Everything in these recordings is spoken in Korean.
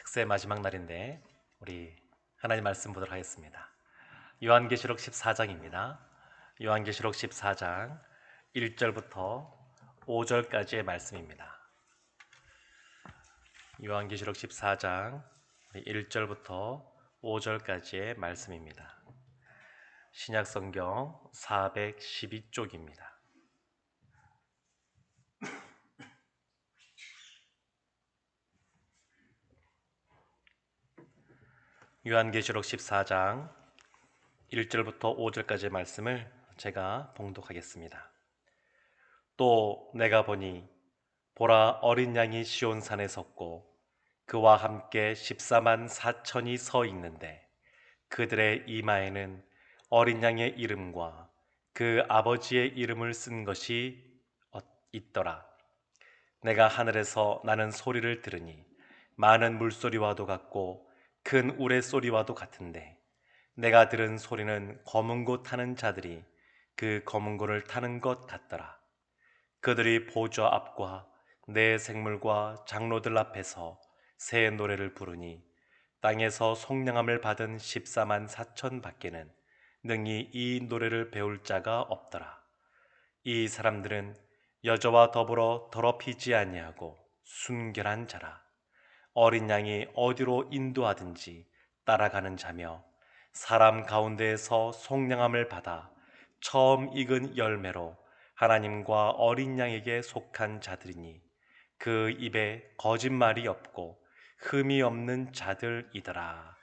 특세 마지막 날인데 우리 하나님 말씀 보도록 하겠습니다. 요한계시록 14장입니다. 요한계시록 14장 1절부터 5절까지의 말씀입니다. 요한계시록 14장 1절부터 5절까지의 말씀입니다. 신약성경 412쪽입니다. 요한계시록 14장 1절부터 5절까지의 말씀을 제가 봉독하겠습니다. 또 내가 보니 보라, 어린 양이 시온산에 섰고 그와 함께 14만 4천이 서 있는데 그들의 이마에는 어린 양의 이름과 그 아버지의 이름을 쓴 것이 있더라. 내가 하늘에서 나는 소리를 들으니 많은 물소리와도 같고 큰 우레소리와도 같은데 내가 들은 소리는 검은 고 타는 자들이 그 검은 고를 타는 것 같더라. 그들이 보좌 앞과 내 생물과 장로들 앞에서 새 노래를 부르니 땅에서 속량함을 받은 14만 4천 밖에는 능히 이 노래를 배울 자가 없더라. 이 사람들은 여자와 더불어 더럽히지 아니하고 순결한 자라. 어린 양이 어디로 인도하든지 따라가는 자며 사람 가운데에서 속량함을 받아 처음 익은 열매로 하나님과 어린 양에게 속한 자들이니 그 입에 거짓말이 없고 흠이 없는 자들이더라.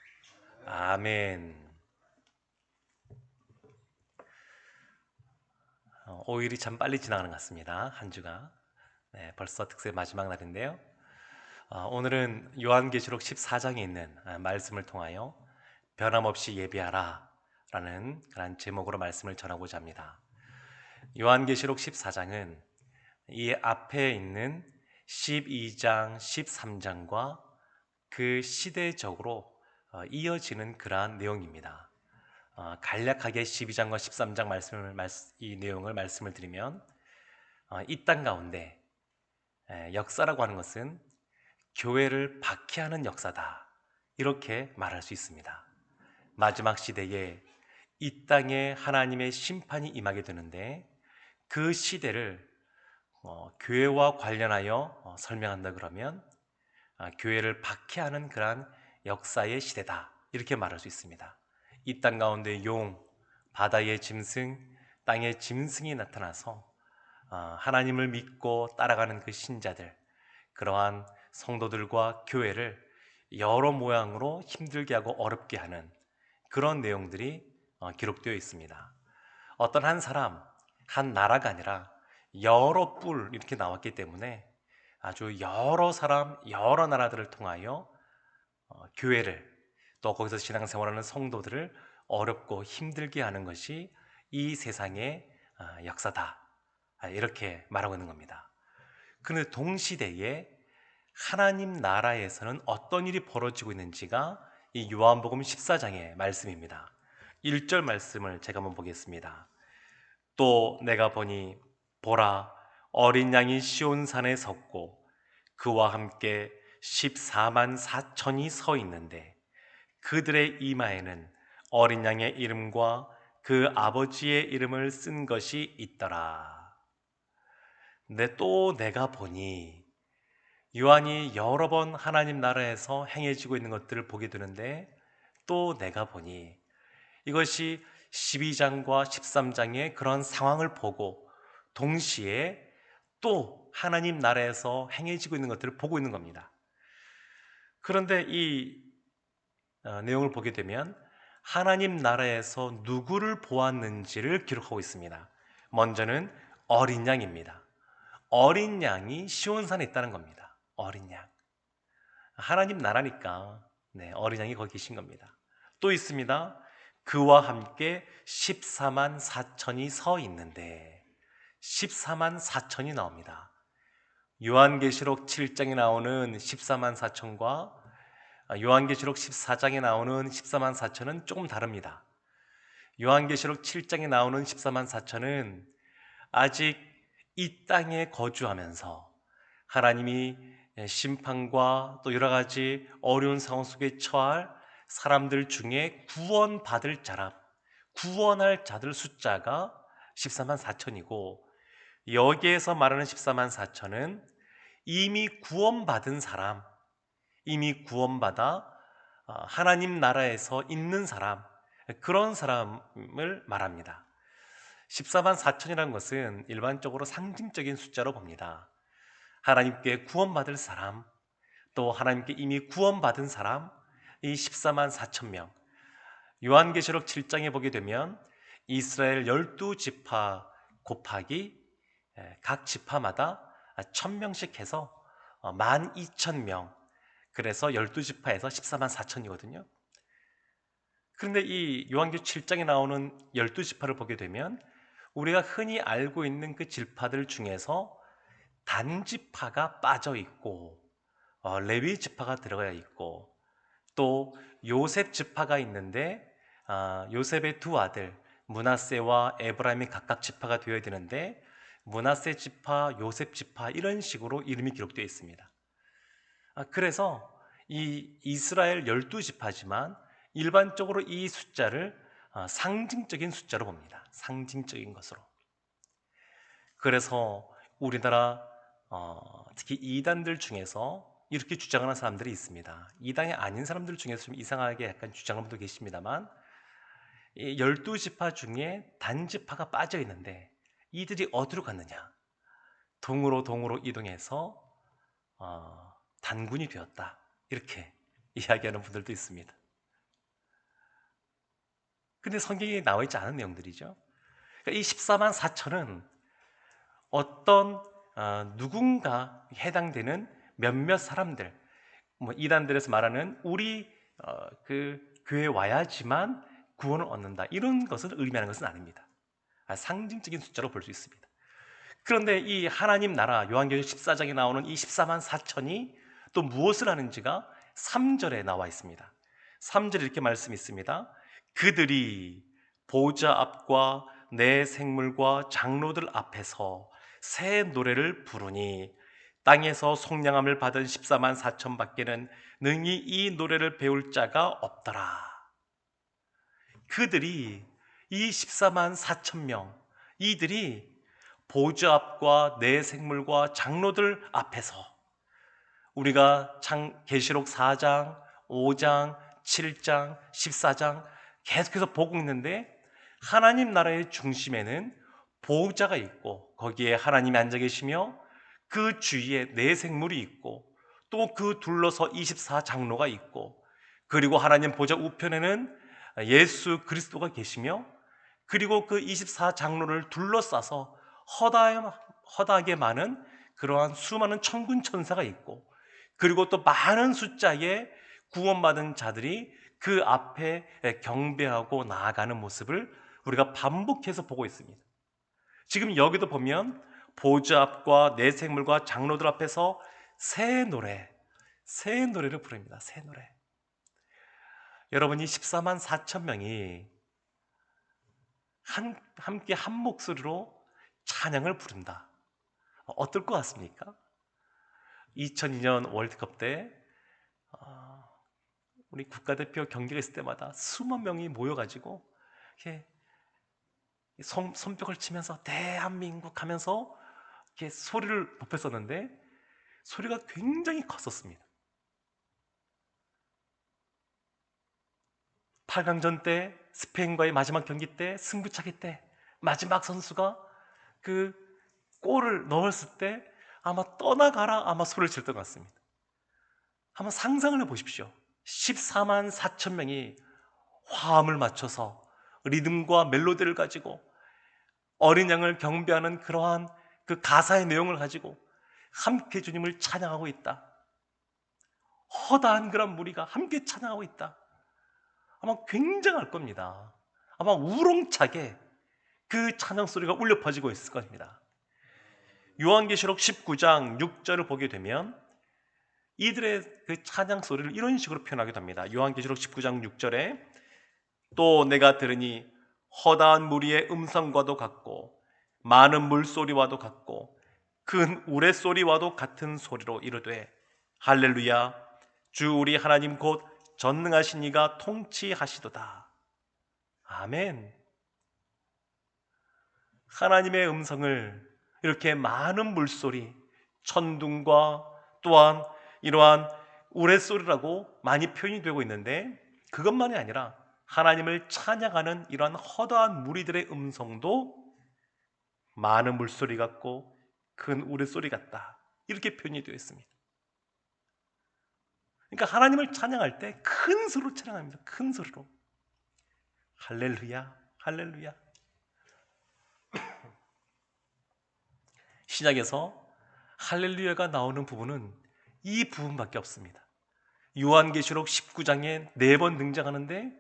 아멘. 5일이 참 빨리 지나가는 것 같습니다. 한 주가. 벌써 특세 마지막 날인데요. 오늘은 요한계시록 14장에 있는 말씀을 통하여 변함없이 예비하라 라는 그런 제목으로 말씀을 전하고자 합니다. 요한계시록 14장은 이 앞에 있는 12장, 13장과 그 시대적으로 이어지는 그러한 내용입니다. 간략하게 12장과 13장 이 내용을 말씀을 드리면 이 땅 가운데 역사라고 하는 것은 교회를 박해하는 역사다, 이렇게 말할 수 있습니다. 마지막 시대에 이 땅에 하나님의 심판이 임하게 되는데 그 시대를 교회와 관련하여 설명한다 그러면 교회를 박해하는 그러한 역사의 시대다, 이렇게 말할 수 있습니다. 이 땅 가운데 바다의 짐승, 땅의 짐승이 나타나서 하나님을 믿고 따라가는 그 신자들, 그러한 성도들과 교회를 여러 모양으로 힘들게 하고 어렵게 하는 그런 내용들이 기록되어 있습니다. 어떤 한 사람, 한 나라가 아니라 여러 뿔 이렇게 나왔기 때문에 아주 여러 사람, 여러 나라들을 통하여 교회를, 또 거기서 신앙생활하는 성도들을 어렵고 힘들게 하는 것이 이 세상의 역사다, 이렇게 말하고 있는 겁니다. 그런데 동시대에 하나님 나라에서는 어떤 일이 벌어지고 있는지가 이 요한복음 14장의 말씀입니다. 1절 말씀을 제가 한번 보겠습니다. 또 내가 보니 보라, 어린 양이 시온산에 섰고 그와 함께 14만 4천이 서 있는데 그들의 이마에는 어린 양의 이름과 그 아버지의 이름을 쓴 것이 있더라. 근데 또 내가 보니, 요한이 여러 번 하나님 나라에서 행해지고 있는 것들을 보게 되는데 또 내가 보니, 이것이 12장과 13장의 그런 상황을 보고 동시에 또 하나님 나라에서 행해지고 있는 것들을 보고 있는 겁니다. 그런데 이 내용을 보게 되면 하나님 나라에서 누구를 보았는지를 기록하고 있습니다. 먼저는 어린 양입니다. 어린 양이 시온산에 있다는 겁니다. 어린 양. 하나님 나라니까 어린 양이 거기 계신 겁니다. 또 있습니다. 그와 함께 14만 4천이 서 있는데 14만 4천이 나옵니다. 요한계시록 7장에 나오는 14만 4천과 요한계시록 14장에 나오는 14만 4천은 조금 다릅니다. 요한계시록 7장에 나오는 14만 4천은 아직 이 땅에 거주하면서 하나님이 심판과 또 여러 가지 어려운 상황 속에 처할 사람들 중에 구원받을 자람, 구원할 자들 숫자가 14만 4천이고, 여기에서 말하는 14만 4천은 이미 구원받은 사람, 이미 구원받아 하나님 나라에서 있는 사람, 그런 사람을 말합니다. 14만 4천이라는 것은 일반적으로 상징적인 숫자로 봅니다. 하나님께 구원받을 사람, 또 하나님께 이미 구원받은 사람, 이 14만 4천 명. 요한계시록 7장에 보게 되면 이스라엘 12지파 곱하기 각 지파마다 1000명씩 해서 12,000명, 그래서 12지파에서 14만 4천이거든요. 그런데 이 요한계시록 7장에 나오는 12지파를 보게 되면 우리가 흔히 알고 있는 그 지파들 중에서 단지파가 빠져 있고, 레위 지파가 들어가 있고, 또 요셉 지파가 있는데 요셉의 두 아들 므낫세와 에브라임이 각각 지파가 되어야 되는데 므낫세 지파, 요셉 지파 이런 식으로 이름이 기록되어 있습니다. 그래서 이 이스라엘 12지파지만 일반적으로 이 숫자를 상징적인 숫자로 봅니다. 상징적인 것으로. 그래서 우리나라 특히 이단들 중에서 이렇게 주장하는 사람들이 있습니다. 이단이 아닌 사람들 중에서 좀 이상하게 약간 주장하는 분도 계십니다만, 이 12지파 중에 단지파가 빠져 있는데 이들이 어디로 갔느냐? 동으로 이동해서 단군이 되었다, 이렇게 이야기하는 분들도 있습니다. 근데 성경에 나와 있지 않은 내용들이죠. 그러니까 이 14만 4천은 어떤 누군가 해당되는 몇몇 사람들, 뭐 이단들에서 말하는 우리 그 교회에 와야지만 구원을 얻는다, 이런 것을 의미하는 것은 아닙니다. 상징적인 숫자로 볼 수 있습니다. 그런데 이 하나님 나라 요한계시록 14장에 나오는 이 14만 4천이 또 무엇을 하는지가 3절에 나와 있습니다. 3절에 이렇게 말씀이 있습니다. 그들이 보좌 앞과 내 생물과 장로들 앞에서 새 노래를 부르니 땅에서 속량함을 받은 14만 4천 밖에는 능히 이 노래를 배울 자가 없더라. 그들이, 이 14만 4천 명, 이들이 보좌 앞과 내 생물과 장로들 앞에서, 우리가 계시록 4장, 5장, 7장, 14장 계속해서 보고 있는데, 하나님 나라의 중심에는 보호자가 있고 거기에 하나님이 앉아 계시며 그 주위에 내 생물이 있고 또 그 둘러서 24장로가 있고, 그리고 하나님 보좌 우편에는 예수 그리스도가 계시며, 그리고 그 24장로를 둘러싸서 허다하게 많은 그러한 수많은 천군 천사가 있고, 그리고 또 많은 숫자의 구원받은 자들이 그 앞에 경배하고 나아가는 모습을 우리가 반복해서 보고 있습니다. 지금 여기도 보면 보좌 앞과 내 생물과 장로들 앞에서 새 노래를 부릅니다. 새 노래. 여러분이 14만 4천 명이 함께 한 목소리로 찬양을 부른다. 어떨 것 같습니까? 2002년 월드컵 때 우리 국가대표 경기가 있을 때마다 수만 명이 모여가지고 이렇게 손뼉을 치면서 대한민국 하면서 이렇게 소리를 높였었는데 소리가 굉장히 컸었습니다. 8강전 때 스페인과의 마지막 경기 때 승부차기 때 마지막 선수가 그 골을 넣었을 때 아마 떠나가라 아마 소리를 질렀던 것 같습니다. 한번 상상을 해보십시오. 14만 4천 명이 화음을 맞춰서 리듬과 멜로디를 가지고 어린 양을 경배하는 그러한 그 가사의 내용을 가지고 함께 주님을 찬양하고 있다. 허다한 그런 무리가 함께 찬양하고 있다. 아마 굉장할 겁니다. 아마 우렁차게 그 찬양 소리가 울려 퍼지고 있을 겁니다. 요한계시록 19장 6절을 보게 되면 이들의 그 찬양 소리를 이런 식으로 표현하게 됩니다. 요한계시록 19장 6절에 또 내가 들으니 허다한 무리의 음성과도 같고 많은 물소리와도 같고 큰 우레소리와도 같은 소리로 이르되 할렐루야. 주 우리 하나님 곧 전능하신 이가 통치하시도다. 아멘. 하나님의 음성을 이렇게 많은 물소리, 천둥과 또한 이러한 우레소리라고 많이 표현이 되고 있는데, 그것만이 아니라 하나님을 찬양하는 이러한 허다한 무리들의 음성도 많은 물소리 같고 큰 우레소리 같다, 이렇게 표현이 되어 있습니다. 그러니까 하나님을 찬양할 때 큰 소리로 찬양합니다. 큰 소리로. 할렐루야, 할렐루야. 신약에서 할렐루야가 나오는 부분은 이 부분밖에 없습니다. 요한계시록 19장에 4번 등장하는데,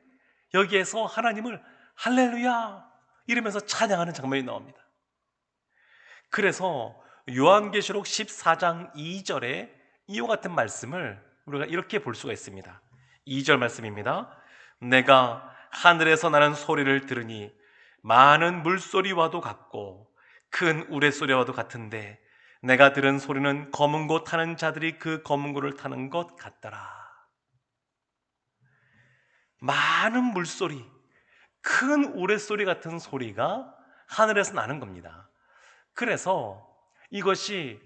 여기에서 하나님을 할렐루야 이러면서 찬양하는 장면이 나옵니다. 그래서 요한계시록 14장 2절에 이와 같은 말씀을 우리가 이렇게 볼 수가 있습니다. 2절 말씀입니다. 내가 하늘에서 나는 소리를 들으니 많은 물소리와도 같고 큰 우레소리와도 같은데, 내가 들은 소리는 검은 고 타는 자들이 그 검은 고를 타는 것 같더라. 많은 물소리, 큰 우레소리 같은 소리가 하늘에서 나는 겁니다. 그래서 이것이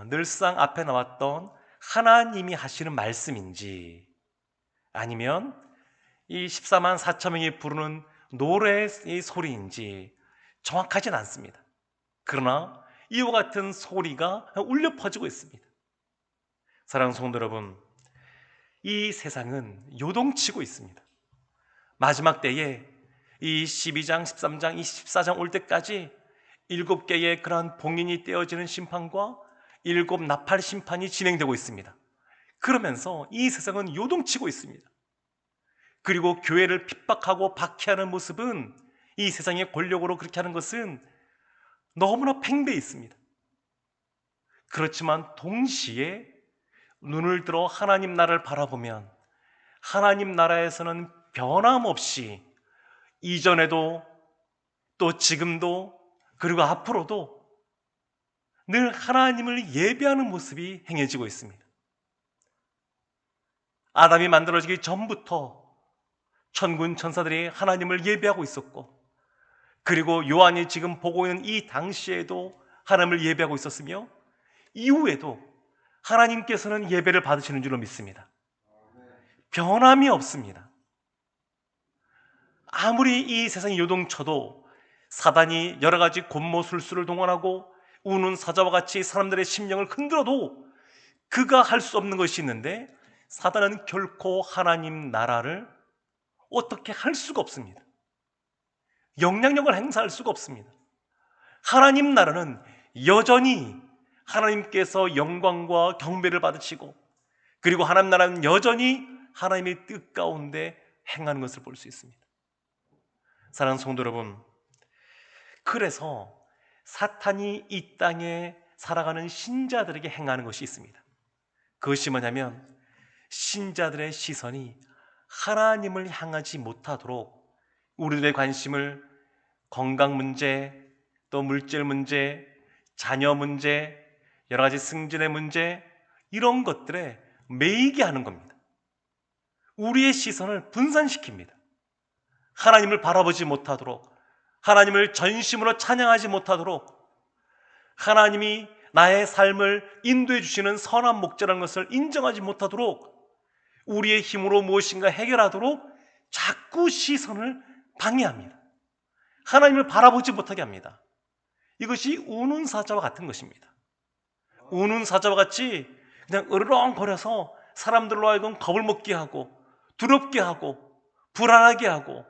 늘상 앞에 나왔던 하나님이 하시는 말씀인지, 아니면 이 14만 4천 명이 부르는 노래의 소리인지 정확하진 않습니다. 그러나 이와 같은 소리가 울려 퍼지고 있습니다. 사랑하는 성도 여러분, 이 세상은 요동치고 있습니다. 마지막 때에 이 12장, 13장, 24장 올 때까지 7개의 그러한 봉인이 떼어지는 심판과 7 나팔 심판이 진행되고 있습니다. 그러면서 이 세상은 요동치고 있습니다. 그리고 교회를 핍박하고 박해하는 모습은, 이 세상의 권력으로 그렇게 하는 것은 너무나 팽배해 있습니다. 그렇지만 동시에 눈을 들어 하나님 나라를 바라보면, 하나님 나라에서는 변함없이 이전에도 또 지금도 그리고 앞으로도 늘 하나님을 예배하는 모습이 행해지고 있습니다. 아담이 만들어지기 전부터 천군 천사들이 하나님을 예배하고 있었고, 그리고 요한이 지금 보고 있는 이 당시에도 하나님을 예배하고 있었으며, 이후에도 하나님께서는 예배를 받으시는 줄로 믿습니다. 변함이 없습니다. 아무리 이 세상이 요동쳐도 사단이 여러 가지 곤모술수를 동원하고 우는 사자와 같이 사람들의 심령을 흔들어도 그가 할 수 없는 것이 있는데, 사단은 결코 하나님 나라를 어떻게 할 수가 없습니다. 영향력을 행사할 수가 없습니다. 하나님 나라는 여전히 하나님께서 영광과 경배를 받으시고, 그리고 하나님 나라는 여전히 하나님의 뜻 가운데 행하는 것을 볼 수 있습니다. 사랑하는 성도 여러분, 그래서 사탄이 이 땅에 살아가는 신자들에게 행하는 것이 있습니다. 그것이 뭐냐면, 신자들의 시선이 하나님을 향하지 못하도록 우리들의 관심을 건강 문제, 또 물질 문제, 자녀 문제, 여러 가지 승진의 문제, 이런 것들에 매이게 하는 겁니다. 우리의 시선을 분산시킵니다. 하나님을 바라보지 못하도록, 하나님을 전심으로 찬양하지 못하도록, 하나님이 나의 삶을 인도해 주시는 선한 목자라는 것을 인정하지 못하도록, 우리의 힘으로 무엇인가 해결하도록 자꾸 시선을 방해합니다. 하나님을 바라보지 못하게 합니다. 이것이 우는 사자와 같은 것입니다. 우는 사자와 같이 그냥 으르렁거려서 사람들로 하여금 겁을 먹게 하고, 두렵게 하고, 불안하게 하고,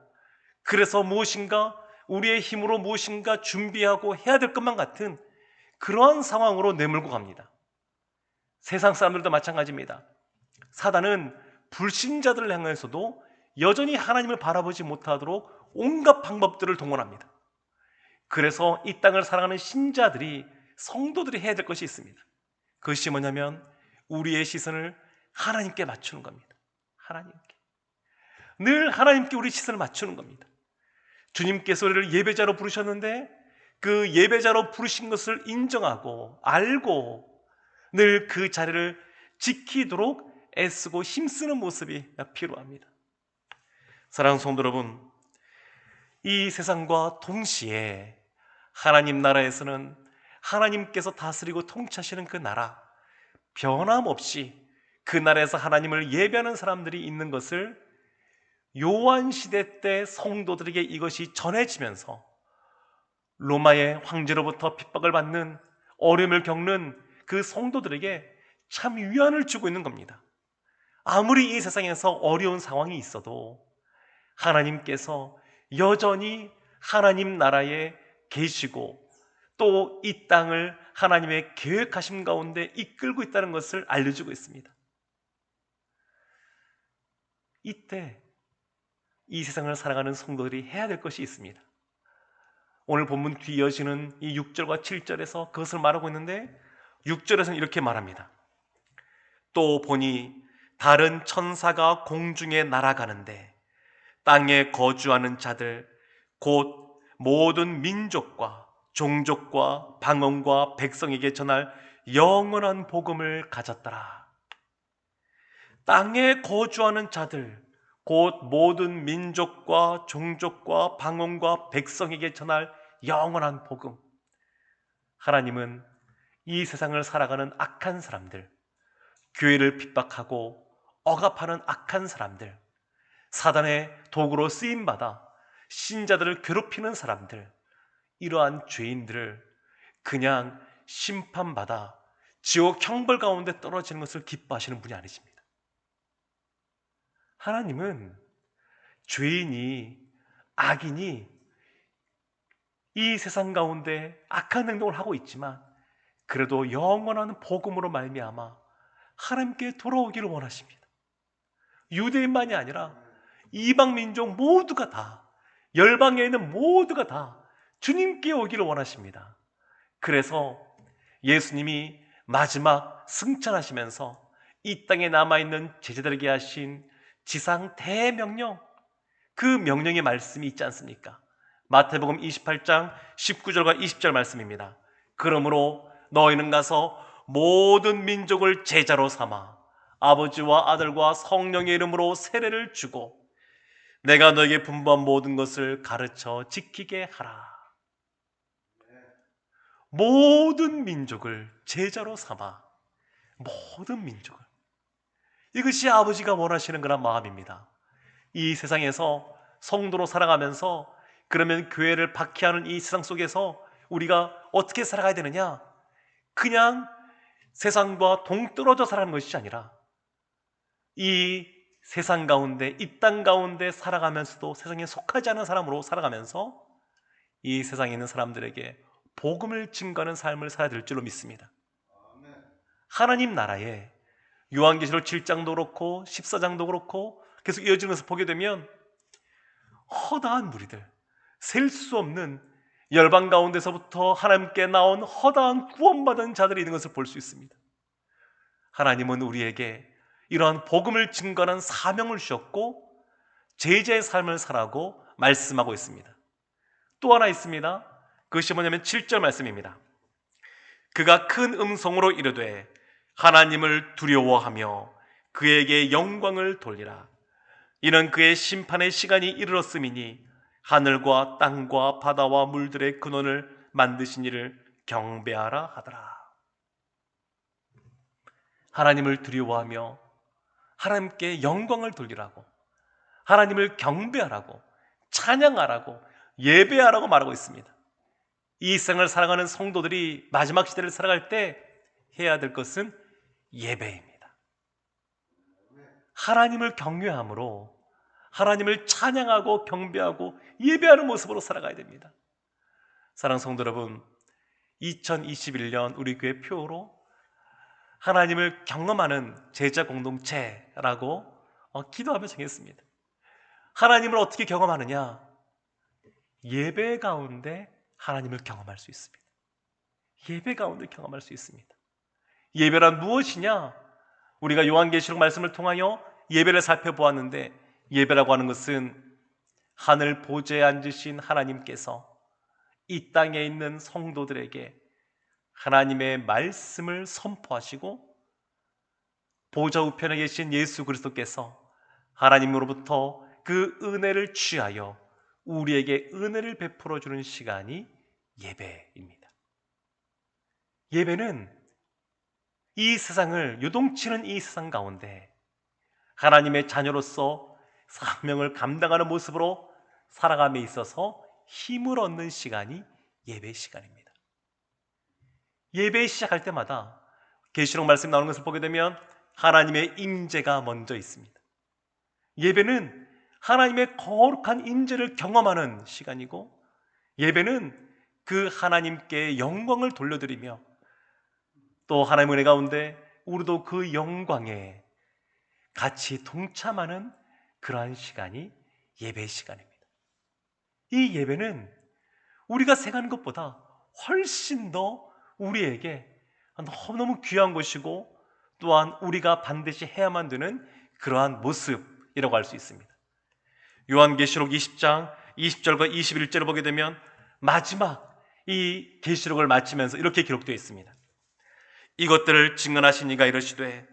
그래서 무엇인가 우리의 힘으로 무엇인가 준비하고 해야 될 것만 같은 그러한 상황으로 내몰고 갑니다. 세상 사람들도 마찬가지입니다. 사단은 불신자들을 향해서도 여전히 하나님을 바라보지 못하도록 온갖 방법들을 동원합니다. 그래서 이 땅을 살아가는 신자들이, 성도들이 해야 될 것이 있습니다. 그것이 뭐냐면, 우리의 시선을 하나님께 맞추는 겁니다. 하나님께. 늘 하나님께 우리 시선을 맞추는 겁니다. 주님께서 우리를 예배자로 부르셨는데, 그 예배자로 부르신 것을 인정하고 알고 늘 그 자리를 지키도록 애쓰고 힘쓰는 모습이 필요합니다. 사랑하는 성도 여러분, 이 세상과 동시에 하나님 나라에서는 하나님께서 다스리고 통치하시는 그 나라, 변함없이 그 나라에서 하나님을 예배하는 사람들이 있는 것을 요한 시대 때 성도들에게 이것이 전해지면서 로마의 황제로부터 핍박을 받는 어려움을 겪는 그 성도들에게 참 위안을 주고 있는 겁니다. 아무리 이 세상에서 어려운 상황이 있어도 하나님께서 여전히 하나님 나라에 계시고 또 이 땅을 하나님의 계획하심 가운데 이끌고 있다는 것을 알려주고 있습니다. 이때 이 세상을 살아가는 성도들이 해야 될 것이 있습니다. 오늘 본문 뒤 이어지는 이 6절과 7절에서 그것을 말하고 있는데 6절에서는 이렇게 말합니다. 또 보니 다른 천사가 공중에 날아가는데 땅에 거주하는 자들 곧 모든 민족과 종족과 방언과 백성에게 전할 영원한 복음을 가졌더라. 땅에 거주하는 자들 곧 모든 민족과 종족과 방언과 백성에게 전할 영원한 복음. 하나님은 이 세상을 살아가는 악한 사람들, 교회를 핍박하고 억압하는 악한 사람들, 사단의 도구로 쓰임받아 신자들을 괴롭히는 사람들, 이러한 죄인들을 그냥 심판받아 지옥 형벌 가운데 떨어지는 것을 기뻐하시는 분이 아니십니다. 하나님은 죄인이, 악인이 이 세상 가운데 악한 행동을 하고 있지만 그래도 영원한 복음으로 말미암아 하나님께 돌아오기를 원하십니다. 유대인만이 아니라 이방 민족 모두가 다, 열방에 있는 모두가 다 주님께 오기를 원하십니다. 그래서 예수님이 마지막 승천하시면서 이 땅에 남아있는 제자들에게 하신 지상 대명령, 그 명령의 말씀이 있지 않습니까? 마태복음 28장 19절과 20절 말씀입니다. 그러므로 너희는 가서 모든 민족을 제자로 삼아 아버지와 아들과 성령의 이름으로 세례를 주고 내가 너에게 분부한 모든 것을 가르쳐 지키게 하라. 모든 민족을 제자로 삼아, 모든 민족을. 이것이 아버지가 원하시는 그런 마음입니다. 이 세상에서 성도로 살아가면서 그러면 교회를 박해하는 이 세상 속에서 우리가 어떻게 살아가야 되느냐? 그냥 세상과 동떨어져 살아가는 것이 아니라 이 세상 가운데, 이 땅 가운데 살아가면서도 세상에 속하지 않은 사람으로 살아가면서 이 세상에 있는 사람들에게 복음을 증거하는 삶을 살아야 될 줄로 믿습니다. 하나님 나라에 요한계시록 7장도 그렇고 14장도 그렇고 계속 이어지는 것을 보게 되면 허다한 무리들, 셀 수 없는 열방 가운데서부터 하나님께 나온 허다한 구원받은 자들이 있는 것을 볼 수 있습니다. 하나님은 우리에게 이러한 복음을 증거하는 사명을 주셨고 제자의 삶을 살라고 말씀하고 있습니다. 또 하나 있습니다. 그것이 뭐냐면 7절 말씀입니다. 그가 큰 음성으로 이르되 하나님을 두려워하며 그에게 영광을 돌리라. 이는 그의 심판의 시간이 이르렀음이니 하늘과 땅과 바다와 물들의 근원을 만드신 이를 경배하라 하더라. 하나님을 두려워하며 하나님께 영광을 돌리라고, 하나님을 경배하라고, 찬양하라고, 예배하라고 말하고 있습니다. 이 생을 살아가는 성도들이 마지막 시대를 살아갈 때 해야 될 것은 예배입니다. 하나님을 경외함으로 하나님을 찬양하고 경배하고 예배하는 모습으로 살아가야 됩니다. 사랑하는 성도 여러분, 2021년 우리 교회 표로 하나님을 경험하는 제자 공동체라고 기도하며 정했습니다. 하나님을 어떻게 경험하느냐? 예배 가운데 하나님을 경험할 수 있습니다. 예배 가운데 경험할 수 있습니다. 예배란 무엇이냐? 우리가 요한계시록 말씀을 통하여 예배를 살펴보았는데 예배라고 하는 것은 하늘 보좌에 앉으신 하나님께서 이 땅에 있는 성도들에게 하나님의 말씀을 선포하시고 보좌 우편에 계신 예수 그리스도께서 하나님으로부터 그 은혜를 취하여 우리에게 은혜를 베풀어 주는 시간이 예배입니다. 예배는 이 세상을 요동치는 이 세상 가운데 하나님의 자녀로서 사명을 감당하는 모습으로 살아감에 있어서 힘을 얻는 시간이 예배 시간입니다. 예배 시작할 때마다 계시록 말씀 나오는 것을 보게 되면 하나님의 임재가 먼저 있습니다. 예배는 하나님의 거룩한 임재를 경험하는 시간이고, 예배는 그 하나님께 영광을 돌려드리며 또 하나님의 은혜 가운데 우리도 그 영광에 같이 동참하는 그러한 시간이 예배 시간입니다. 이 예배는 우리가 생각하는 것보다 훨씬 더 우리에게 너무너무 귀한 것이고, 또한 우리가 반드시 해야만 되는 그러한 모습이라고 할 수 있습니다. 요한계시록 20장 20절과 21절을 보게 되면 마지막 이 계시록을 마치면서 이렇게 기록되어 있습니다. 이것들을 증언하신 이가 이르시되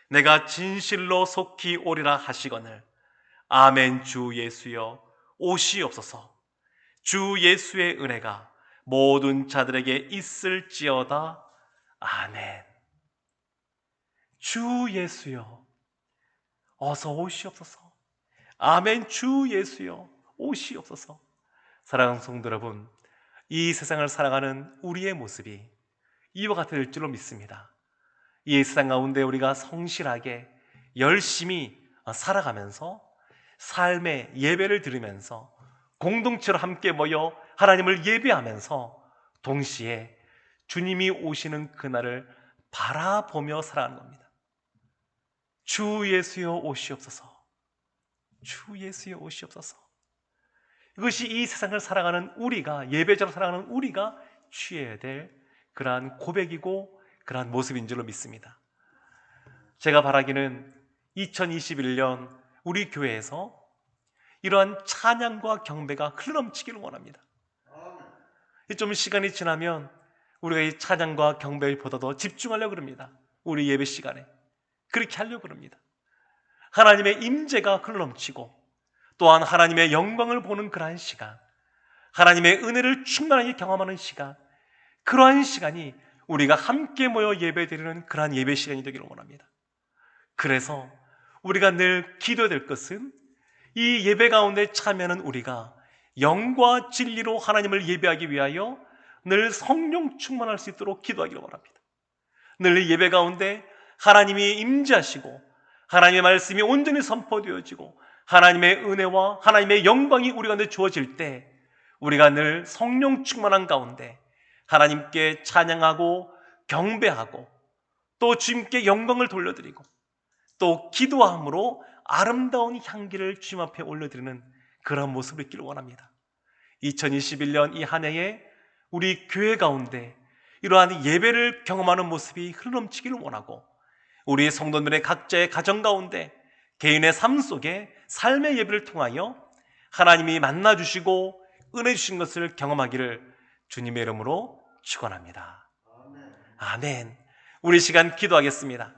내가 진실로 속히 오리라 하시거늘 아멘. 주 예수여 오시옵소서. 주 예수의 은혜가 모든 자들에게 있을지어다. 아멘. 주 예수여 어서 오시옵소서. 아멘. 주 예수여 오시옵소서. 사랑하는 성도 여러분, 이 세상을 살아가는 우리의 모습이 이와 같을 줄로 믿습니다. 이 세상 가운데 우리가 성실하게 열심히 살아가면서 삶의 예배를 드리면서 공동체로 함께 모여 하나님을 예배하면서 동시에 주님이 오시는 그날을 바라보며 살아가는 겁니다. 주 예수여 오시옵소서. 주 예수여 오시옵소서. 이것이 이 세상을 살아가는 우리가, 예배자로 살아가는 우리가 취해야 될 그러한 고백이고 그러한 모습인 줄로 믿습니다. 제가 바라기는 2021년 우리 교회에서 이러한 찬양과 경배가 흘러넘치기를 원합니다. 좀 시간이 지나면 우리가 이 찬양과 경배보다 더 집중하려고 합니다. 우리 예배 시간에 그렇게 하려고 합니다. 하나님의 임재가 흘러넘치고 또한 하나님의 영광을 보는 그러한 시간, 하나님의 은혜를 충만하게 경험하는 시간, 그러한 시간이 우리가 함께 모여 예배드리는 그러한 예배 시간이 되기를 원합니다. 그래서 우리가 늘 기도해야 될 것은 이 예배 가운데 참여하는 우리가 영과 진리로 하나님을 예배하기 위하여 늘 성령 충만할 수 있도록 기도하기를 원합니다. 늘 예배 가운데 하나님이 임재하시고 하나님의 말씀이 온전히 선포되어지고 하나님의 은혜와 하나님의 영광이 우리 가운데 주어질 때 우리가 늘 성령 충만한 가운데 하나님께 찬양하고 경배하고 또 주님께 영광을 돌려드리고 또 기도함으로 아름다운 향기를 주님 앞에 올려드리는 그런 모습을 있기를 원합니다. 2021년 이 한 해에 우리 교회 가운데 이러한 예배를 경험하는 모습이 흘러넘치기를 원하고 우리 성도들의 각자의 가정 가운데 개인의 삶 속에 삶의 예배를 통하여 하나님이 만나주시고 은혜 주신 것을 경험하기를 주님의 이름으로 축원합니다. 아멘. 우리 시간 기도하겠습니다.